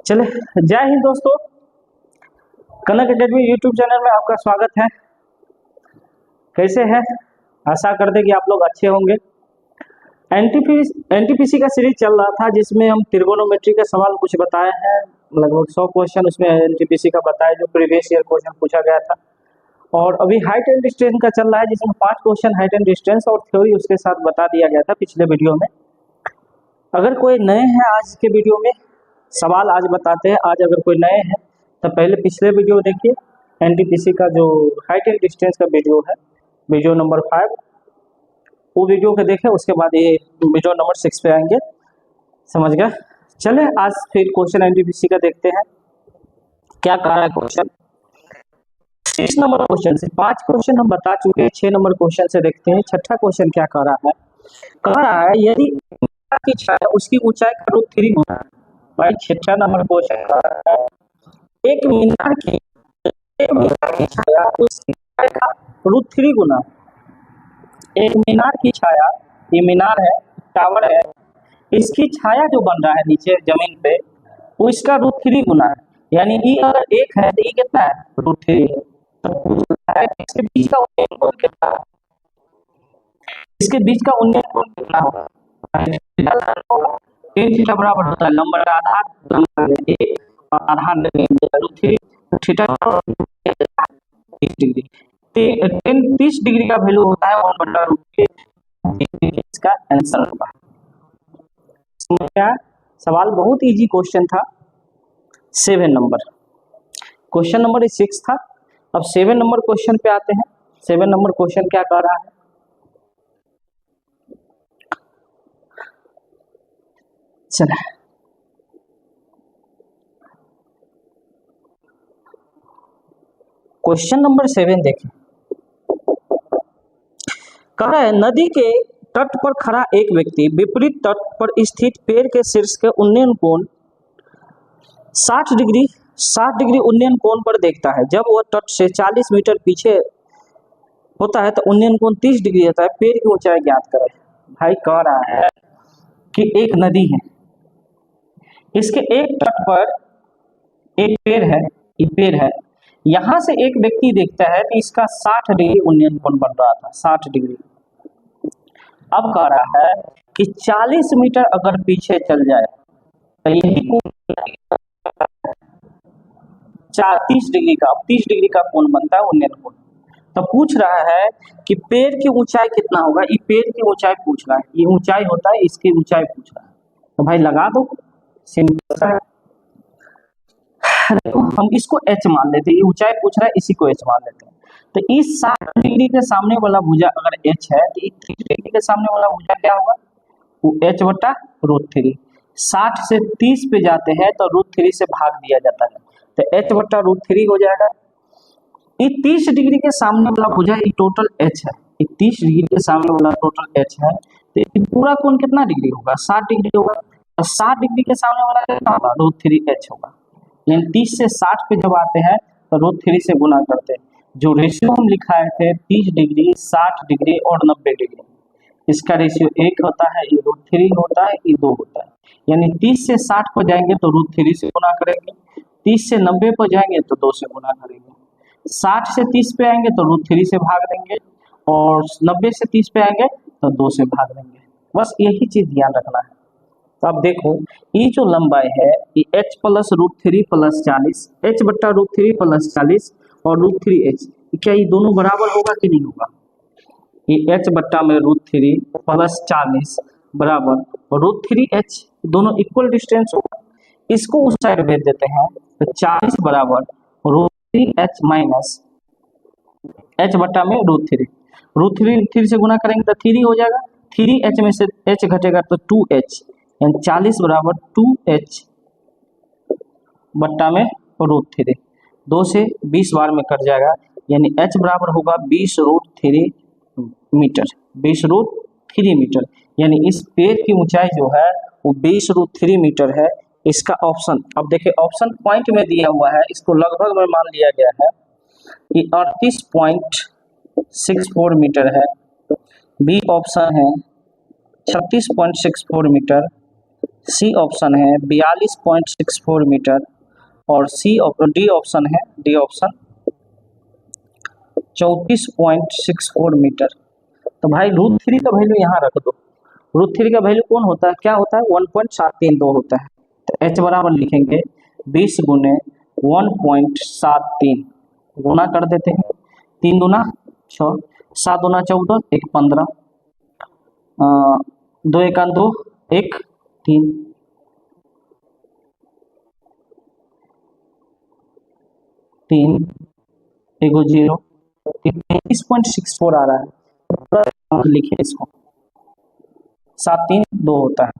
चले, जय हिंद दोस्तों। कनक अकेडमी यूट्यूब चैनल में आपका स्वागत है। कैसे हैं? आशा करते कि आप लोग अच्छे होंगे। एनटीपीसी का सीरीज चल रहा था जिसमें हम त्रिकोणोमेट्री का सवाल कुछ बताए हैं। लगभग 100 क्वेश्चन उसमें एनटीपीसी का बताया जो प्रीवियस ईयर क्वेश्चन पूछा गया था। और अभी हाइट एंड डिस्टेंस का चल रहा है जिसमें 5 क्वेश्चन हाइट एंड डिस्टेंस और थ्योरी उसके साथ बता दिया गया था पिछले वीडियो में। अगर कोई नए हैं आज के वीडियो में, सवाल आज बताते हैं। आज अगर कोई नए हैं तो पहले पिछले वीडियो देखिए, एनटीपीसी का जो हाइट एंड डिस्टेंस का वीडियो है, वीडियो नंबर 5, वो वीडियो को देखें। उसके बाद ये वीडियो नंबर 6 पे आएंगे। समझ गए? चले आज फिर क्वेश्चन एनटीपीसी का देखते हैं क्या कह रहा है क्वेश्चन। 6 नंबर क्वेश्चन से 5 क्वेश्चन हम बता चुके हैं। 6 नंबर क्वेश्चन से देखते हैं छठा क्वेश्चन क्या कह रहा है। कह रहा है यदि की छाया उसकी ऊंचाई का √3 गुना। भाई छठा नंबर क्वेश्चन का है एक मीनार की छाया उसकी ऊंचाई का √3 गुना। एक मीनार की छाया, ये मीनार है, टावर है, इसकी छाया जो बन रहा है नीचे जमीन पे वो इसका √3 गुना है। यानी ई अगर 1 है तो ई कितना है? √3 है। तो इसके बीच का उन्नयन कोण कितना है? इसके बीच का उन्नयन कोण कितना होगा? tan थीटा बराबर होता है लंबा का आधार और आधार लगेंगे √3 थीटा 30 डिग्री। tan 30 डिग्री का वैल्यू होता है 1/√3। इसका आंसर होगा। सवाल बहुत इजी क्वेश्चन था। 7 नंबर क्वेश्चन नंबर 6 था। अब 7 नंबर क्वेश्चन पे आते हैं। 7 नंबर क्वेश्चन क्या कह रहा है? चले क्वेश्चन नंबर 7 देखें। कह रहा है नदी के तट पर खड़ा एक व्यक्ति विपरीत तट पर स्थित पेड़ के शीर्ष के उन्नयन कोण 60 डिग्री उन्नयन कोण पर देखता है। जब वह तट से 40 मीटर पीछे होता है तो उन्नयन कोण 30 डिग्री होता है। पेड़ की ऊंचाई ज्ञात करें। भाई कह रहा है कि एक नदी है, इसके एक तट पर एक पेड़ है, ये पेड़ है। यहां से एक व्यक्ति देखता है कि इसका 60 डिग्री उन्नयन कोण बन रहा था, 60 डिग्री। अब कह रहा है कि 40 मीटर अगर पीछे चल जाए तो यही कोण 30 डिग्री का, 30 डिग्री का कोण बनता है उन्नयन कोण। तो पूछ रहा है कि पेड़ की ऊंचाई कितना होगा। ये पेड़ की ऊंचाई पूछ रहा है, ये ऊंचाई होता है, इसकी ऊंचाई पूछ रहा है। तो भाई लगा दो, सिंपल है। हम इसको h मान लेते हैं, ये ऊंचाई पूछ रहा है, इसी को h मान लेते हैं। तो इस 60 डिग्री के सामने वाला भुजा अगर h है तो 30 डिग्री के सामने वाला भुजा क्या होगा? वो h/√3। 60 से 30 पे जाते हैं तो √3 से भाग दिया जाता है तो h/√3 हो जाएगा। ये 30 डिग्री के सामने वाला भुजा ये टोटल h है, ये 30 डिग्री के सामने वाला टोटल h है। तो ये पूरा कोण कितना डिग्री होगा? 60 डिग्री होगा। और 60 डिग्री के सामने वाला कितना होगा? √3h होगा। यानी 30 से 60 पे जब आते हैं तो √3 से गुना करते हैं। जो रेशियो हम लिखाए थे 30 डिग्री, 60 डिग्री और 90 डिग्री, इसका रेशियो 1 होता है, ये √3 होता है, ये 2 होता है। यानी 30 से 60 पर जाएंगे तो √3 से गुना करेंगे, 30 से 90 पर जाएंगे तो 2 से गुना करेंगे, 60 से 30 पे आएंगे तो √3 से भाग देंगे और 90 से 30 पे आएंगे तो 2 से भाग देंगे। बस यही चीज ध्यान रखना है। तो अब देखो ये जो लंबाई है ये h + √3 + 40, h/√3 + 40 और √3h, क्या ये दोनों बराबर होगा कि नहीं होगा? ये h/√3 + 40 बराबर √3h, दोनों इक्वल डिस्टेंस होगा। इसको उस साइड भेज देते हैं तो 40 बराबर √3h माइनस h/√3। √3 से गुना करेंगे तो 3 हो जाएगा, 3h में से h घटेगा तो 2h, यानी 40 बराबर 2h बट्टा में √3। 2 से 20 बार में कट जाएगा, यानी h बराबर होगा 20√3 मीटर, 20√3 मीटर। यानी इस पेड़ की ऊंचाई जो है वो 20√3 मीटर है। इसका ऑप्शन, अब देखिए ऑप्शन पॉइंट में दिया हुआ है, इसको लगभग में मान लिया गया है कि 38.64 मीटर है। बी ऑप्शन है 36.64 मीटर, सी ऑप्शन है 42.64 मीटर और डी ऑप्शन है, डी ऑप्शन 34.64 मीटर। तो भाई √3 का वैल्यू यहाँ रख दो। √3 का वैल्यू कौन होता है, क्या होता है, 1.732 होता है। तो H बराबर लिखेंगे 20 गुने 1.73 गुना कर देते हैं, 3 दूना 6, 7 दूना 14, 1 15, 2 एकान 2, 1 3, 3 1 0, 33.64 आ रहा है। लिखिए इसको, 7 3 2 होता है,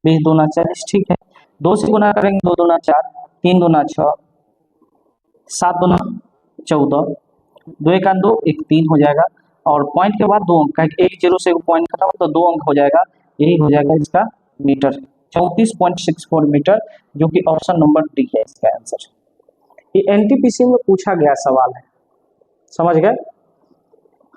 20 दूना 40, ठीक है। 2 से गुना करेंगे, 2 दूना 4, 3 दूना 6, 7 दूना 14, 2 एकान 2, 1 3 हो जाएगा। और पॉइंट के बाद 2 अंक, एक जीरो से पॉइंट खत्म तो 2 अंक हो जाएगा, यही हो जाएगा इसका मीटर, 34.64 मीटर, जो कि ऑप्शन नंबर डी है इसका आंसर। ये एनटीपीसी में पूछा गया सवाल है, समझ गए।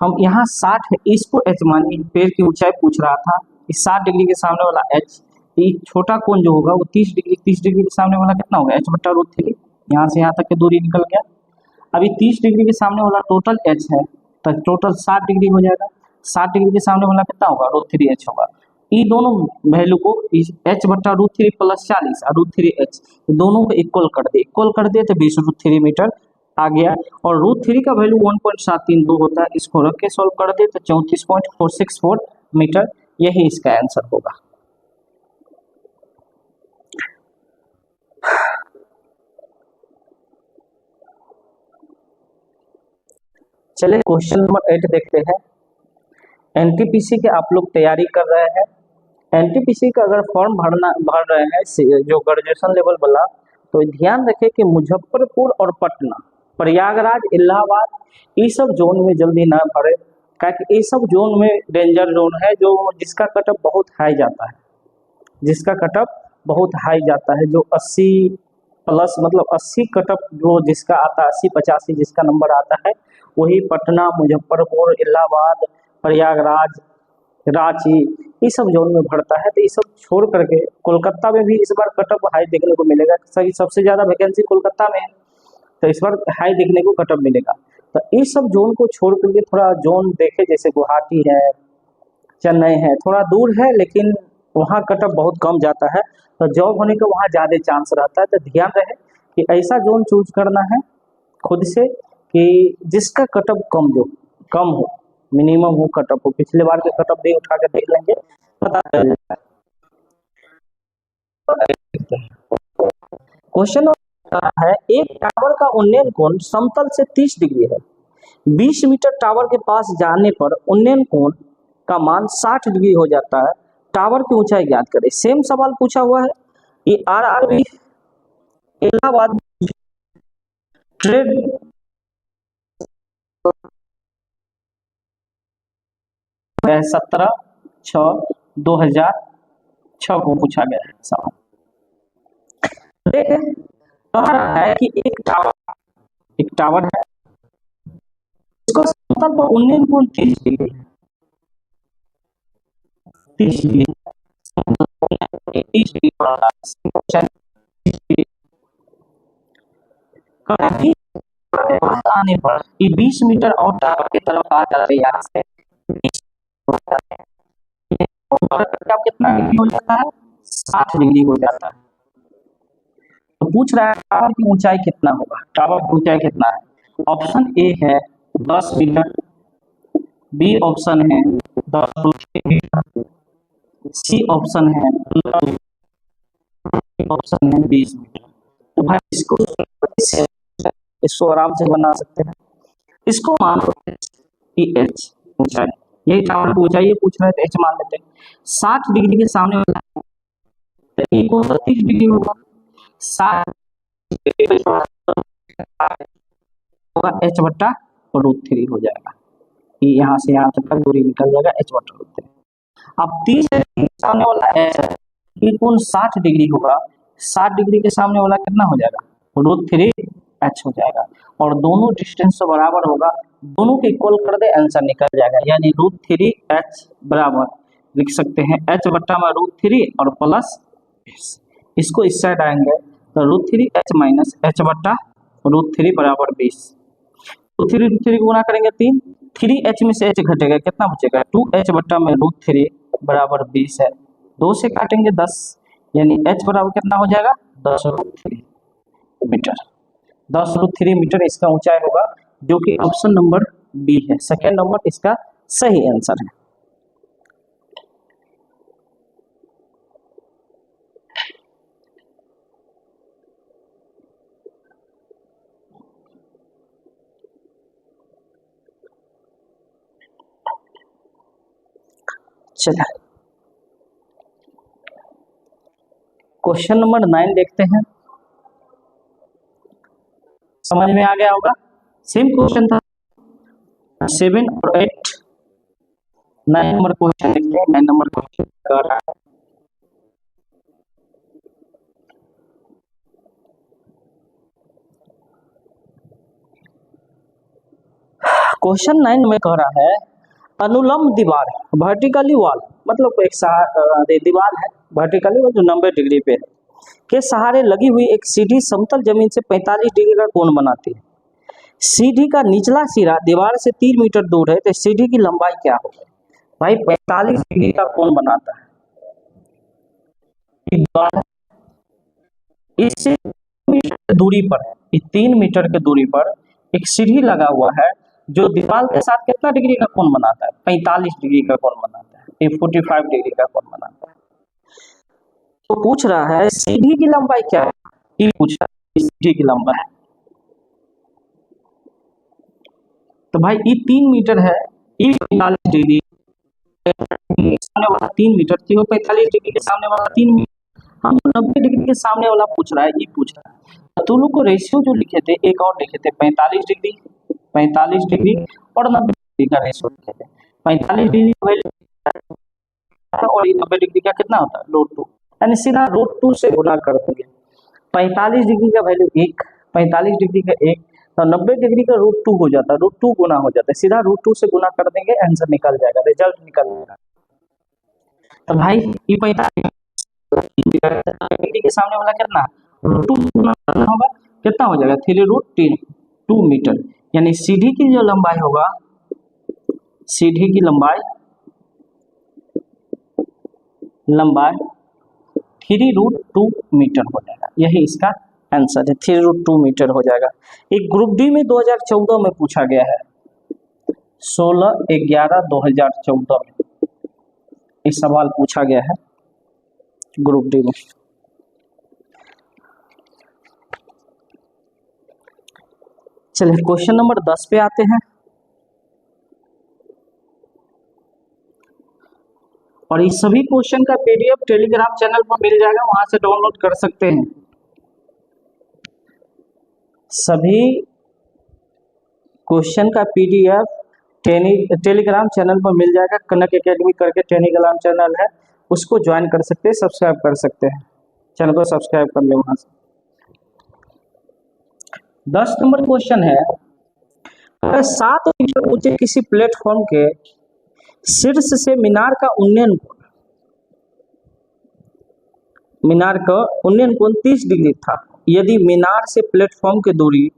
हम यहाँ 60 है, इसको एच मानिए, पेड़ की ऊंचाई पूछ रहा था, इस 60 डिग्री के सामने वाला एच, ये छोटा कोण जो होगा वो 30 डिग्री, 30 डिग्री के सामने वाला कितना होगा, एच बट्टा √3, यहाँ से यहाँ तक की दूरी निकल गया। अभी 30 डिग्री के सामने वाला टोटल एच है, तो टोटल 60 डिग्री हो जाएगा, 60 डिग्री के सामने वाला कितना होगा, √3h होगा। ये दोनों वैल्यू को एच बट्टा √3 प्लस 40 और √3h दोनों को इक्वल कर दिए तो 20 √3 मीटर आ गया। और √3 का वैल्यू 1.732 होता है, इसको रख के सॉल्व कर दे तो 34.464 मीटर, यही इसका आंसर होगा। चलिए क्वेश्चन नंबर 8 देखते हैं। एनटीपीसी के आप लोग तैयारी कर रहे हैं, एनटीपीसी का अगर फॉर्म भर रहे हैं जो ग्रेजुएशन लेवल वाला, तो ध्यान रखें कि मुजफ्फरपुर और पटना, प्रयागराज, इलाहाबाद, ये सब जोन में जल्दी ना भरे, क्योंकि ये सब जोन में डेंजर जोन है, जो जिसका कटअप बहुत हाई जाता है, जिसका कटअप बहुत हाई जाता है, जो 80 प्लस मतलब 80 कटअप जो जिसका आता है, 80 85 जिसका नंबर आता है, वही पटना, मुजफ्फरपुर, इलाहाबाद, प्रयागराज, रांची, ये सब जोन में भरता है। तो ये सब छोड़ करके कोलकाता में भी इस बार कटअप हाई देखने को मिलेगा, सही सबसे ज़्यादा वैकेंसी कोलकाता में है, तो इस बार हाई देखने को कटअप मिलेगा। तो इस सब जोन को छोड़ करके थोड़ा जोन देखे, जैसे गुवाहाटी है, चेन्नई है, थोड़ा दूर है लेकिन वहाँ कटअप बहुत कम जाता है, तो जॉब होने का वहाँ ज़्यादा चांस रहता है। तो ध्यान रहे कि ऐसा जोन चूज करना है खुद से कि जिसका कटअप कम हो, मिनिमम हो कटअप हो। पिछले बार के कटअप भी उठा कर देख लेंगे, पता चल जाएगा। क्वेश्चन है, एक टावर का उन्नयन कोण समतल से 30 डिग्री है, 20 मीटर टावर के पास जाने पर उन्नयन कोण का मान 60 डिग्री हो जाता है, टावर की ऊंचाई ज्ञात करें। सेम सवाल पूछा हुआ है, ये आरआरबी इलाहाबाद ट्रेड 17/6/2006 को पूछा गया है सवाल। देखें, कह रहा है कि एक टावर है, इसको समतल पर उन्नयन कोण 30 डिग्री है, 30 डिग्री 30 डिग्री आने पर ये 20 मीटर और टावर की तरफ आ जाते हैं, यहाँ से कितना डिग्री हो जाता है, 60 डिग्री हो जाता है। तो पूछ रहा है टावर की ऊंचाई कितना होगा, टावर की ऊंचाई कितना है। ऑप्शन ए है 10 मीटर, बी ऑप्शन है 10 मीटर, सी ऑप्शन है, ऑप्शन है 20 मीटर। तो भाई इसको आराम से बना सकते हैं, इसको मान लो एच ऊंचाई, यही टावर की ऊंचाई पूछ रहे थे, एच मान लेते हैं। 60 डिग्री के सामने वाला 30 डिग्री होगा, 60 होगा, एच बट्टा √3 हो जाएगा, ये यहाँ से यहाँ तक का दूरी निकल जाएगा, एच बट्टा √3। अब 30 डिग्री के सामने वाला एच है, ये कोण 60 डिग्री होगा, 60 डिग्री के सामने वाला कितना हो जाएगा, √3h हो जाएगा, और दोनों डिस्टेंस तो बराबर होगा, दोनों को इक्वल कर दे आंसर निकल जाएगा, यानी √3h बराबर लिख सकते हैं एच बट्टा में √3 और प्लस इसको इस साइड आएंगे तो √3h माइनस एच बट्टा √3 बराबर 20। √3 गुना करेंगे 3, 3h में से h घटेगा कितना बचेगा 2h बट्टा में √3 बराबर 20 है, 2 से काटेंगे 10, यानी h बराबर कितना हो जाएगा 10√3 मीटर। 10√3 मीटर इसका ऊंचाई होगा, जो कि ऑप्शन नंबर बी है, सेकेंड नंबर इसका सही आंसर है। चलिए क्वेश्चन नंबर 9 देखते हैं, समझ में आ गया होगा, सेम क्वेश्चन था 7 और 8। 9 नंबर क्वेश्चन देखते हैं, 9 नंबर क्वेश्चन कर रहा है क्वेश्चन 9 में कह रहा है अनुलंब दीवार वर्टिकली वॉल, मतलब एक दीवार है वर्टिकली वॉल जो 90 डिग्री पे है, के सहारे लगी हुई एक सीढ़ी समतल जमीन से 45 डिग्री का कोण बनाती है। सीढ़ी का निचला सिरा दीवार से 3 मीटर दूर है, तो सीढ़ी की लंबाई क्या होगी? भाई 45 डिग्री का कोण बनाता है, इससे दूरी पर है, 3 मीटर के दूरी पर एक सीढ़ी लगा हुआ है जो दीवार के साथ कितना डिग्री का कोण बनाता है? 45 डिग्री का कोण बनाता है, ये 45 डिग्री का कोण बनाता है। तो पूछ रहा है सीढ़ी की लंबाई क्या है, ये पूछ रहा है सीढ़ी की लंबाई। तो भाई ये 3 मीटर है, ये 45 डिग्री सामने वाला 3 मीटर, 45 डिग्री के सामने वाला 3 मीटर, हम 90 डिग्री के सामने वाला पूछ रहा है, ये पूछ रहा है। तो लोग को रेशियो जो लिखे थे एक और लिखे थे 45 डिग्री और 90 डिग्री का रेशियो लिखे थे। 45 डिग्री और 90 डिग्री का कितना होता है √2, यानी सीधा √2 से गुणा कर देंगे। 45 डिग्री का वैल्यू 1, 45 डिग्री का 1, तो 90 डिग्री का √2 हो जाता है, √2 गुना हो जाता है, सीधा √2 से गुना कर देंगे, आंसर निकल जाएगा, रिजल्ट निकल जाएगा। तो भाई ये 45 डिग्री के सामने वाला कितना √2 गुना करना होगा, कितना हो जाएगा 3√2 मीटर, यानी सीढ़ी की जो लंबाई होगा, सीढ़ी की लंबाई 3√2 मीटर हो जाएगा, यही इसका आंसर है, 3√2 मीटर हो जाएगा। एक ग्रुप डी में 2014 में पूछा गया है, 16/11/2014 में एक सवाल पूछा गया है ग्रुप डी में। चलिए क्वेश्चन नंबर 10 पे आते हैं, और ये सभी क्वेश्चन का पीडीएफ टेलीग्राम चैनल पर मिल जाएगा, वहां से डाउनलोड कर सकते हैं। सभी क्वेश्चन का पीडीएफ टेलीग्राम चैनल पर मिल जाएगा, कनक एकेडमी करके टेलीग्राम चैनल है, उसको ज्वाइन कर सकते हैं, सब्सक्राइब कर सकते हैं, चैनल को सब्सक्राइब कर ले वहां से। 10 नंबर क्वेश्चन है, 7 मीटर ऊंचे किसी प्लेटफॉर्म के शीर्ष से मीनार का उन्नयन कोण 30 डिग्री था, यदि मीनार से प्लेटफॉर्म की दूरी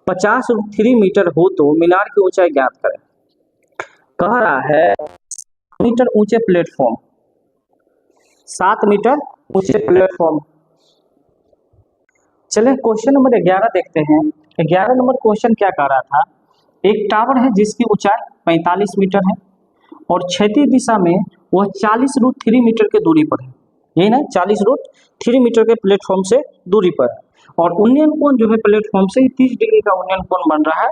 50√3 मीटर हो तो मीनार की ऊंचाई ज्ञात करें। कह रहा है 7 मीटर ऊंचे प्लेटफॉर्म, 7 मीटर ऊंचे प्लेटफॉर्म। चलिए क्वेश्चन नंबर 11 देखते हैं। 11 नंबर क्वेश्चन क्या कह रहा था, एक टावर है जिसकी ऊंचाई 45 मीटर है और क्षैतिज दिशा में वह 40√3 मीटर के दूरी पर है, यही ना 40√3 मीटर के प्लेटफॉर्म से दूरी पर है, और उन्नयन कोण जो है प्लेटफॉर्म से 30 डिग्री का उन्नयन कोण बन रहा है,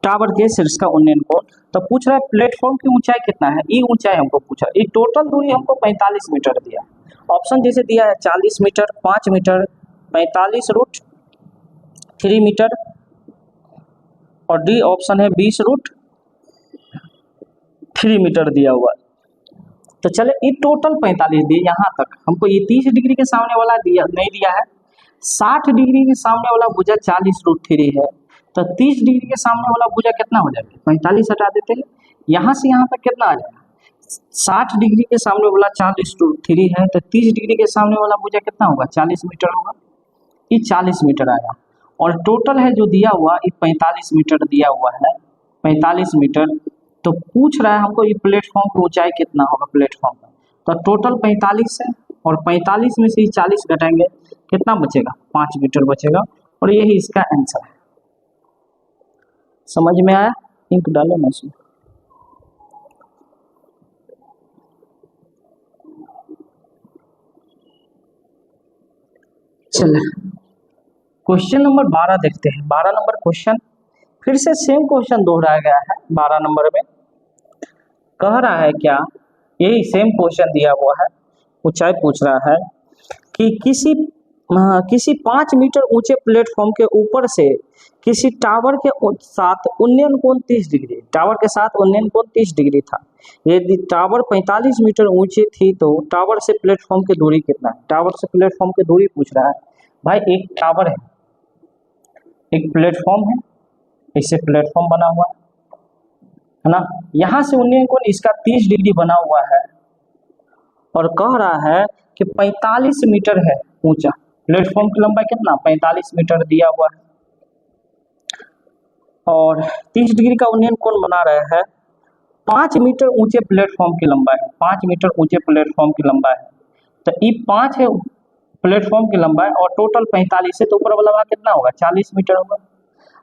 टावर के शीर्ष का उन्नयन कोण। तो पूछ रहा है प्लेटफॉर्म की ऊंचाई कितना है, ये ऊंचाई हमको पूछा, ये टोटल दूरी हमको 45 मीटर दिया, ऑप्शन जैसे दिया है 40 मीटर, 5 मीटर, 45√3 मीटर, और डी ऑप्शन है 20√3 मीटर दिया हुआ। तो चले ये टोटल 45 दिए, यहाँ तक हमको ये 30 डिग्री के सामने वाला दिया नहीं दिया है, 60 डिग्री के सामने वाला भुजा 40√3 है, तो 30 डिग्री के सामने वाला भुजा कितना हो जाएगा 45 हटा देते हैं, यहाँ से यहाँ तक कितना आ जाएगा 60 डिग्री के सामने वाला 40/3 है, तो 30 डिग्री के सामने वाला भुजा कितना होगा? 40 मीटर होगा। ये 40 मीटर आया, और टोटल है जो दिया हुआ ये 45 मीटर दिया हुआ है, 45 मीटर। तो पूछ रहा है हमको ये प्लेटफॉर्म की ऊंचाई कितना होगा प्लेटफॉर्म का, तो टोटल 45 है, और 45 में से 40 घटाएंगे कितना बचेगा? 5 मीटर बचेगा, और यही इसका आंसर है। समझ में आया? इंक डालो ना इसमें। चलिए क्वेश्चन नंबर 12 देखते हैं। 12 नंबर क्वेश्चन फिर से सेम क्वेश्चन दोहराया गया है। 12 नंबर में कह रहा है क्या, यही सेम क्वेश्चन दिया हुआ है, ऊंचाई पूछ रहा है कि किसी 5 मीटर ऊंचे प्लेटफॉर्म के ऊपर से किसी टावर के साथ उन्नयन कोण 30 डिग्री, टावर के साथ उन्नयन कोण 30 डिग्री था। यदि टावर 45 मीटर ऊंची थी तो टावर से प्लेटफॉर्म की दूरी कितना है? टावर से प्लेटफॉर्म की दूरी पूछ रहा है। भाई एक टावर है, एक प्लेटफॉर्म है, इससे प्लेटफॉर्म बना हुआ है ना, यहाँ से उन्नयन कोण इसका 30 डिग्री बना हुआ है, और कह रहा है कि 45 मीटर है ऊंचा। प्लेटफॉर्म की लंबाई कितना? 45 मीटर दिया हुआ है, और 30 डिग्री का उन्नयन कोण बना रहा है। 5 मीटर ऊंचे प्लेटफॉर्म की लंबाई है, 5 मीटर ऊंचे प्लेटफॉर्म की लंबाई है, तो ये 5 है प्लेटफॉर्म की लंबाई, और टोटल 45 है, तो ऊपर वाला कितना होगा? 40 मीटर होगा।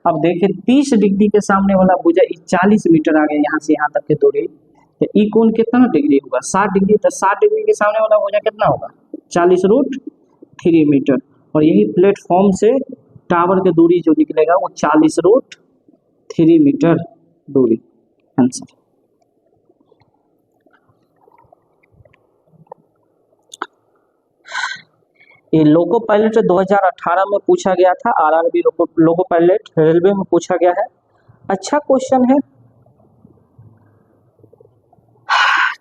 अब देखिए 30 डिग्री के सामने वाला भुजा 40 मीटर आ गया, यहाँ से यहाँ तक की दूरी, तो ई कोण कितना डिग्री होगा? 60 डिग्री। तो 60 डिग्री के सामने वाला भुजा कितना होगा? 40√3 मीटर, और यही प्लेटफॉर्म से टावर की दूरी जो निकलेगा वो 40√3 मीटर दूरी। आंसर। ये लोको पायलट 2018 में पूछा गया था, आरआरबी लोको पायलट रेलवे में पूछा गया है। अच्छा क्वेश्चन है।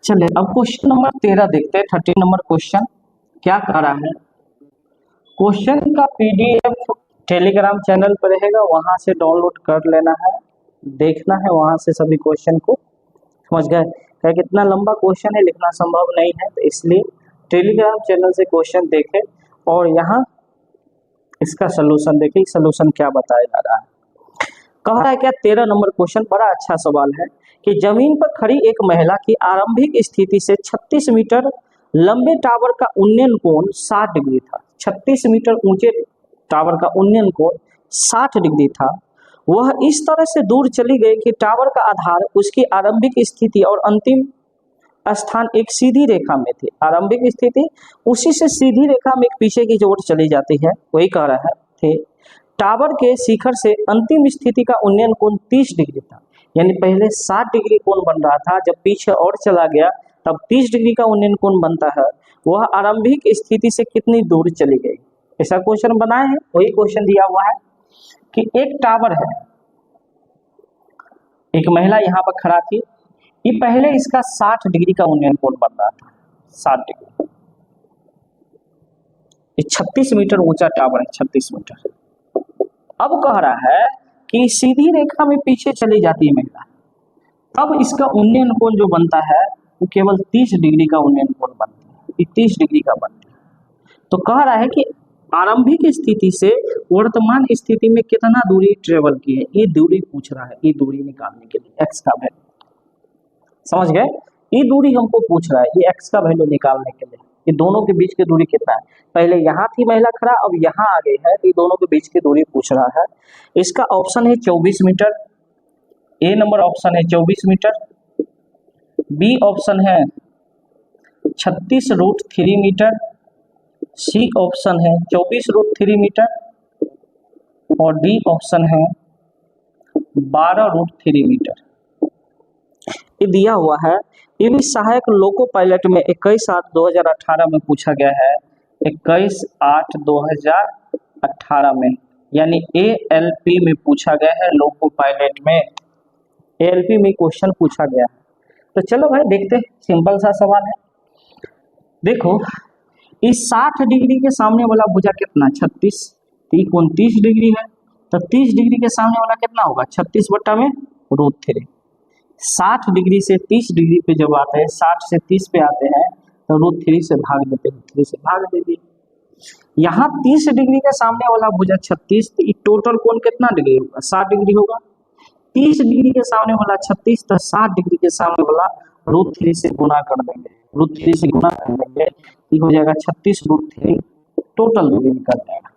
चलिए अब क्वेश्चन नंबर 13 देखते हैं। 13 नंबर क्वेश्चन क्या कह रहा है? क्वेश्चन का पीडीएफ टेलीग्राम चैनल पर रहेगा, वहां से डाउनलोड कर लेना है, देखना है वहां से सभी क्वेश्चन को। समझ गए? क्या कितना लंबा क्वेश्चन है, लिखना संभव नहीं है, तो इसलिए टेलीग्राम चैनल से क्वेश्चन देखें और यहाँ इसका सोल्यूशन देखें, सोल्यूशन क्या बताया जा रहा है। कह रहा है क्या? 13 नंबर क्वेश्चन बड़ा अच्छा सवाल है कि जमीन पर खड़ी एक महिला की आरंभिक स्थिति से 36 मीटर लंबे टावर का उन्नयन कोण 60 डिग्री था। 36 मीटर ऊंचे टावर का उन्नयन कोण 60 डिग्री था। वह इस तरह से दूर चली गई कि टावर का आधार उसकी आरंभिक स्थिति और अंतिम स्थान एक सीधी रेखा में थी। आरंभिक स्थिति उसी से सीधी रेखा में एक पीछे की ओर चली जाती है, वही कह रहा है थे। टावर के शिखर से अंतिम स्थिति का उन्नयन कोण 30 डिग्री था, यानी पहले 60 डिग्री कोण बन रहा था, जब पीछे और चला गया तब 30 डिग्री का उन्नयन कोण बनता है। वह आरंभिक स्थिति से कितनी दूर चली गई? ऐसा क्वेश्चन बनाए हैं, वही क्वेश्चन दिया हुआ है कि एक टावर है, एक महिला यहाँ पर खड़ा थी, ये पहले इसका 60 डिग्री का उन्नयन कोण बन रहा था, 60 डिग्री। ये 36 मीटर ऊंचा टावर है, 36 मीटर। अब कह रहा है कि सीधी रेखा में पीछे चली जाती है महिला, तब इसका उन्नयन कोण जो बनता है वो केवल 30 डिग्री का उन्नयन कोण बनता है, ये 30 डिग्री का बनता है। तो कह रहा है कि आरंभिक स्थिति से वर्तमान स्थिति में कितना दूरी ट्रेवल की है, ये दूरी पूछ रहा है। ये दूरी निकालने के लिए एक्स का वैल्यू, समझ गए? ये दूरी हमको पूछ रहा है, ये एक्स का वैल्यू निकालने के लिए। ये दोनों के बीच की दूरी कितना है? पहले यहाँ थी महिला खड़ा, अब यहाँ आ गई है, तो ये दोनों के बीच की दूरी पूछ रहा है। इसका ऑप्शन है 24 मीटर, ए नंबर ऑप्शन है 24 मीटर, बी ऑप्शन है 36√3 मीटर, सी ऑप्शन है 24√3 मीटर, और डी ऑप्शन है 12√3 मीटर। ये दिया हुआ है। ये भी सहायक लोको पायलट में 21/8/2018 में पूछा गया है, 21/8/2018 में, यानी ALP में पूछा गया है। लोको पायलट में ALP में क्वेश्चन पूछा गया है। तो चलो भाई देखते हैं, सिंपल सा सवाल है। देखो इस 60 डिग्री के सामने वाला भुजा कितना? 36, 29 डिग्री है, तो 30 डिग्री के सामने वाला कितना होगा? 36/√3, 60 डिग्री से 30 डिग्री पे जब आते हैं, 60 से 30 पे आते हैं तो √3 से भाग देते हैं, 3 से भाग दे दिए। यहाँ 30 डिग्री के सामने वाला भुजा 36, तो टोटल कोण कितना डिग्री होगा? 60 डिग्री होगा। 30 डिग्री के सामने वाला 36, तो 60 डिग्री के सामने वाला √3 से गुना कर देंगे, √3 से गुना कर देंगे, ये हो जाएगा 36√3, टोटल दूरी निकल जाएगा।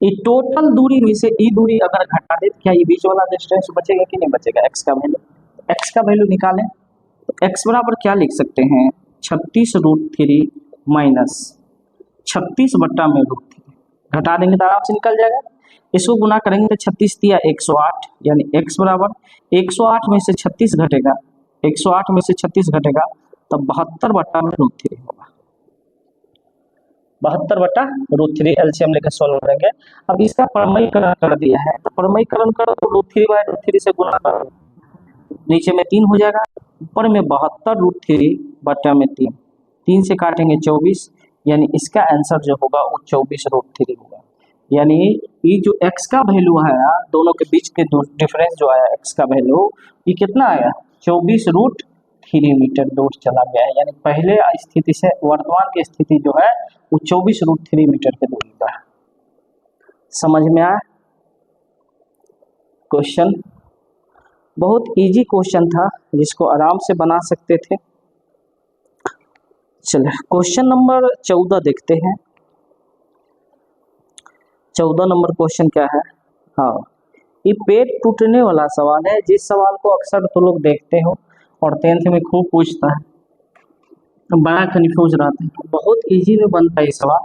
ये टोटल दूरी में से ई दूरी अगर घटा दे, क्या ये बीच वाला डिस्टेंस बचेगा कि नहीं बचेगा? एक्स का वैल्यू, एक्स का वैल्यू निकालें तो एक्स बराबर क्या लिख सकते हैं? 36√3 माइनस 36 बट्टा में √3, घटा देंगे तो आराम से निकल जाएगा। इसको गुना करेंगे तो 36 दिया 108, यानी x बराबर 108 में से 36 घटेगा, 108 में से 36 घटेगा तो 72 बट्टा में √3 होगा। 72 बट्टा √3 एलसीएम लेकर सॉल्व करेंगे। अब इसका परमयीकरण कर दिया है, तो परमयीकरण करो तो √3/√3 से गुना करो, नीचे में 3 हो जाएगा, ऊपर में 72√3 बट्टा में 3, 3 से काटेंगे 24, यानी इसका आंसर जो होगा वो 24√3 होगा। यानी ये जो x का वैल्यू आया, दोनों के बीच के डिफरेंस जो आया x का वैल्यू, ये कितना आया? 24√3 मीटर दूर चला गया है। यानी पहले स्थिति से वर्तमान की स्थिति जो है वो 24√3 मीटर की दूरी का है। समझ में आया? क्वेश्चन बहुत इजी क्वेश्चन था, जिसको आराम से बना सकते थे। चलिए क्वेश्चन नंबर 14 देखते हैं। 14 नंबर क्वेश्चन क्या है? हाँ, ये पेट टूटने वाला सवाल है, जिस सवाल को अक्सर तो लोग देखते हो और 10th में खूब पूछता है, बड़ा कन्फ्यूज रहता है। बहुत इजी में बनता है ये सवाल।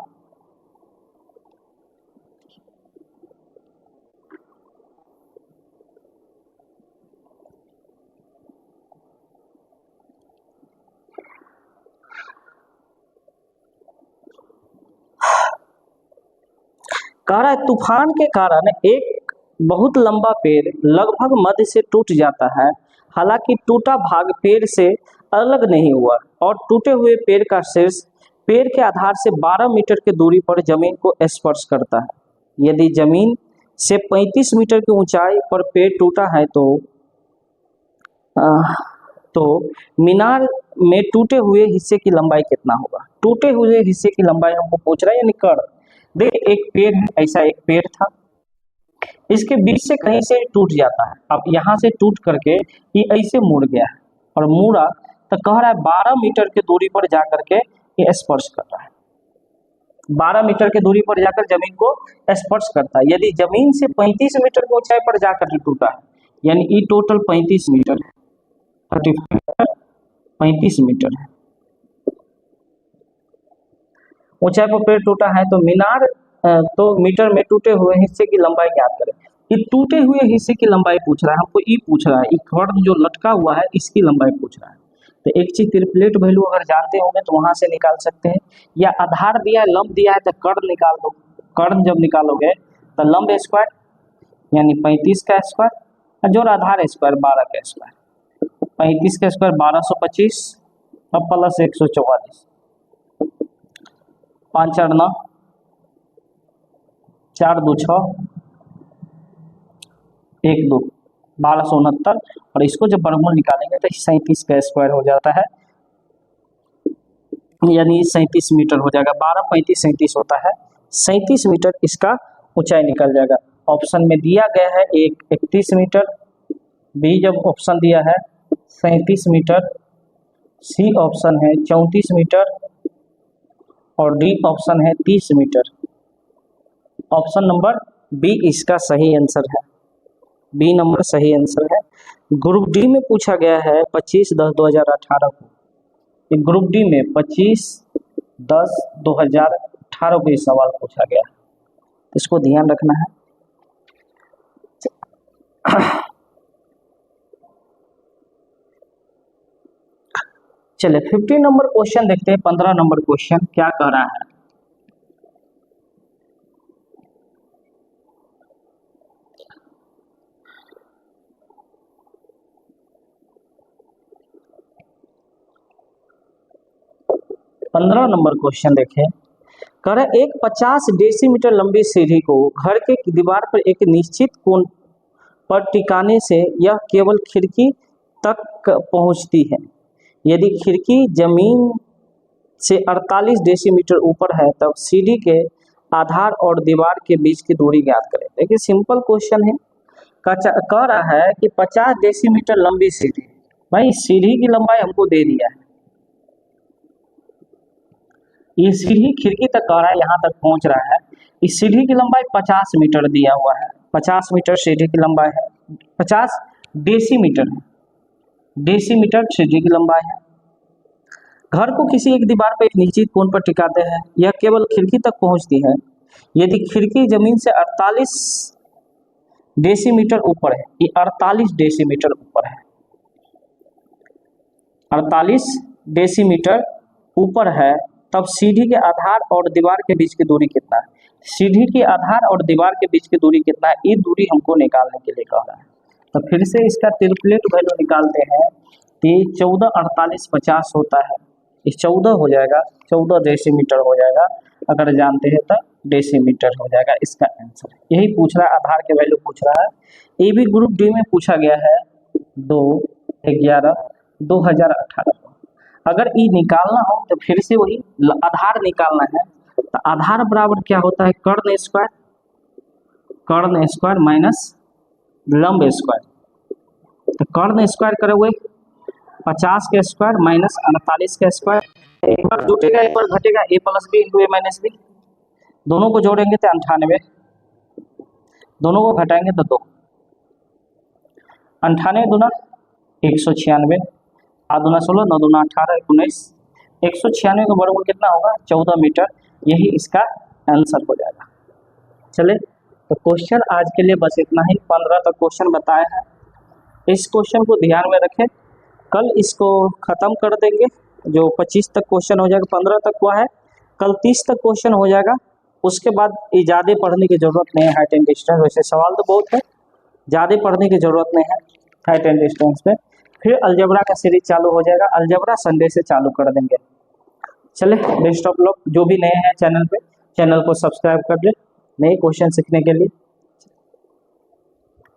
कह रहा है तूफान के कारण एक बहुत लंबा पेड़ लगभग मध्य से टूट जाता है, हालांकि टूटा भाग पेड़ से अलग नहीं हुआ और टूटे हुए पेड़ का शीर्ष पेड़ के आधार से 12 मीटर की दूरी पर जमीन को स्पर्श करता है। यदि जमीन से 35 मीटर की ऊंचाई पर पेड़ टूटा है तो मीनार में टूटे हुए हिस्से की लंबाई कितना होगा? टूटे हुए हिस्से की लंबाई हमको पूछ रहा है, यानी कर्ण। देख एक पेड़ है, ऐसा एक पेड़ था, इसके बीच से कहीं से टूट जाता है। अब यहाँ से टूट करके ये ऐसे मुड़ गया है, और मुड़ा तो कह रहा है 12 मीटर की दूरी पर जाकर के ये स्पर्श कर रहा है। 12 मीटर की दूरी पर जाकर जमीन को स्पर्श करता है। यदि जमीन से 35 मीटर की ऊंचाई पर जाकर के टूटा है, यानी ये टोटल 35 मीटर है, 35 मीटर है ऊंचाई पर पेड़ टूटा है, तो मीनार तो मीटर में टूटे हुए हिस्से की लंबाई ज्ञात करें। ये टूटे हुए हिस्से की लंबाई पूछ रहा है हमको, ये पूछ रहा है ये कर्ण जो लटका हुआ है इसकी लंबाई पूछ रहा है। तो एक चीज त्रिप्लेट वैल्यू अगर जानते होंगे तो वहां से निकाल सकते हैं, या आधार दिया है लंब दिया है तो कर्ण निकाल दो। कर्ण जब निकालोगे तो लंब स्क्वायर यानी 35 का स्क्वायर, जो आधार स्क्वायर 12 का स्क्वायर, 35 का स्क्वायर 1225 और प्लस 144, 5 4 9 4 2 6 1 2 1269, और इसको जब वर्गमूल निकालेंगे तो 37 का स्क्वायर हो जाता है, यानी 37 मीटर हो जाएगा। 12 35 37 होता है, 37 मीटर इसका ऊंचाई निकल जाएगा। ऑप्शन में दिया गया है 31 मीटर, बी जब ऑप्शन दिया है 37 मीटर, सी ऑप्शन है 34 मीटर और डी ऑप्शन है 30 मीटर। ऑप्शन नंबर बी इसका सही आंसर है, बी नंबर सही आंसर है। ग्रुप डी में पूछा गया है 25/10/2018 को, ये ग्रुप डी में 25/10/2018 को ये सवाल पूछा गया है, इसको ध्यान रखना है। चलिए 15 नंबर क्वेश्चन देखते हैं। 15 नंबर क्वेश्चन क्या कह रहा है? नंबर क्वेश्चन देखें। कह रहा है एक 50 डेसीमीटर लंबी सीढ़ी को घर के दीवार पर एक निश्चित कोण पर टिकाने से यह केवल खिड़की तक पहुंचती है। यदि खिड़की जमीन से 48 डेसीमीटर ऊपर है तब सीढ़ी के आधार और दीवार के बीच की दूरी ज्ञात करें। देखिए सिंपल क्वेश्चन है, कह रहा है कि 50 डेसीमीटर लंबी सीढ़ी, भाई सीढ़ी की लंबाई हमको दे दिया है, ये सीढ़ी खिड़की तक कह रहा है, यहाँ तक पहुंच रहा है। इस सीढ़ी की लंबाई 50 मीटर दिया हुआ है, 50 मीटर सीढ़ी की लंबाई है, 50 डेसीमीटर है, डेसीमीटर सीढ़ी की लंबाई है। घर को किसी एक दीवार पर एक निश्चित कोण पर टिकाते हैं, यह केवल खिड़की तक पहुंचती है। यदि खिड़की जमीन से 48 डेसीमीटर ऊपर है, ये 48 डेसीमीटर ऊपर है, 48 डेसीमीटर ऊपर है, तब सीढ़ी के आधार और दीवार के बीच की दूरी कितना है? सीढ़ी के आधार और दीवार के बीच की दूरी कितना है, ये दूरी हमको निकालने के लिए कह रहा है। तो फिर से इसका कैलकुलेट वैल्यू निकालते हैं, तो 14 48 50 होता है, इस 14 हो जाएगा, 14 डेसीमीटर हो जाएगा, अगर जानते हैं तो डेसीमीटर हो जाएगा इसका आंसर। यही पूछ रहा है, आधार के वैल्यू पूछ रहा है। ये भी ग्रुप डी में पूछा गया है 2/11/2018। अगर ये निकालना हो तो फिर से वही आधार निकालना है, तो आधार बराबर क्या होता है, कर्ण स्क्वायर माइनस लंब स्क्वायर। तो कर्ण स्क्वायर करोगे 50 के स्क्वायर माइनस 48 का स्क्वायर, एक बार जुटेगा एक बार घटेगा, a plus B into A minus B, दोनों को जोड़ेंगे तो 98, दोनों को घटाएंगे तो 2, 98 दूना 196, 8 दूना 16, 9 दूना 18, 19, 196 का वर्गमूल कितना होगा, 14 मीटर। यही इसका आंसर हो जाएगा। चले तो क्वेश्चन आज के लिए बस इतना ही, 15 तक क्वेश्चन बताए हैं, इस क्वेश्चन को ध्यान में रखें। कल इसको ख़त्म कर देंगे, जो 25 तक क्वेश्चन हो जाएगा, 15 तक हुआ है, कल 30 तक क्वेश्चन हो जाएगा। उसके बाद ये ज़्यादा पढ़ने की ज़रूरत नहीं है हाइट एंड डिस्टेंस, वैसे सवाल तो बहुत है, ज़्यादा पढ़ने की ज़रूरत नहीं है हाइट एंड डिस्टेंस पे। फिर अलजेब्रा का सीरीज चालू हो जाएगा, अलजेब्रा संडे से चालू कर देंगे। चले बेस्ट ऑफ लक, जो भी नए हैं चैनल पे, चैनल को सब्सक्राइब कर ले नए क्वेश्चन सीखने के लिए।